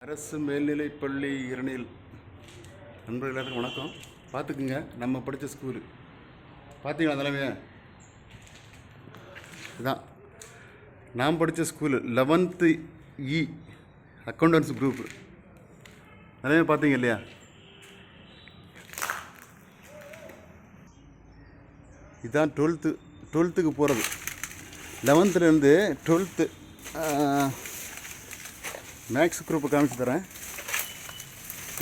அரசு மேல்நிலைப்பள்ளி இரணில் நண்பர்கள் எல்லாருக்கும் வணக்கம். பார்த்துக்குங்க, நம்ம படித்த ஸ்கூலு பார்த்தீங்களா தலைமையா? இதுதான் நான் படித்த ஸ்கூலு 11th இ அக்கௌண்டன்ஸ் குரூப்பு. தலைமையா பார்த்தீங்க இல்லையா? இதுதான் 12th போகிறது. 11th 12th மேக்ஸ் குரூப்பை காமிச்சு தரேன்.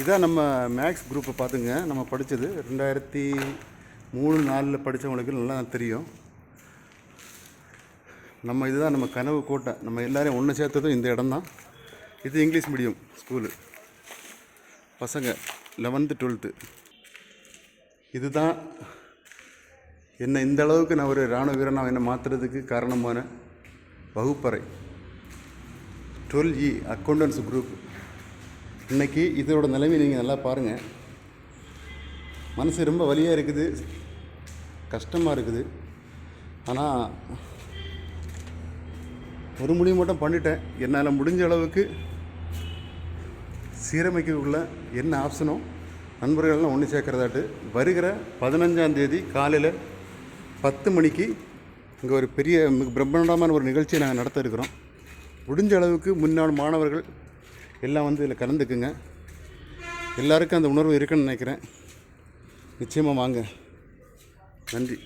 இதான் நம்ம மேக்ஸ் குரூப்பை பார்த்துங்க. நம்ம படித்தது 2003-04 படித்தவங்களுக்கு நல்லா தெரியும். இதுதான் நம்ம கனவு கோட்டை. நம்ம எல்லோரையும் ஒன்று சேர்த்ததும் இந்த இடம் தான். இது இங்கிலீஷ் மீடியம் ஸ்கூலு பசங்க 11th 12th. இதுதான் என்னை இந்த அளவுக்கு நான் ஒரு இராணுவ வீரனாக என்னை மாற்றுறதுக்கு காரணமான வகுப்பறை 12E அக்கௌண்டன்ஸ் குரூப். இன்றைக்கி இதோட நிலைமை நீங்கள் நல்லா பாருங்கள். மனசு ரொம்ப வலியாக இருக்குது, கஷ்டமாக இருக்குது. ஆனால் ஒரு முடிவு மட்டும் பண்ணிட்டேன். என்னால் முடிஞ்ச அளவுக்கு சீரமைக்கக்குள்ள என்ன ஆப்ஷனோ நண்பர்கள்லாம் ஒன்று சேர்க்குறதாட்டு வருகிற 15ஆம் தேதி காலையில் 10 மணிக்கு இங்கே ஒரு பெரிய பிரம்மாண்டமான ஒரு நிகழ்ச்சியை நாங்கள் நடத்த இருக்கிறோம். முடிஞ்ச அளவுக்கு முன்னாள் மாணவர்கள் எல்லாம் இதில் கலந்துக்குங்க. எல்லாருக்கும் அந்த உணர்வு இருக்குன்னு நினைக்கிறேன். நிச்சயமாக வாங்க. நன்றி.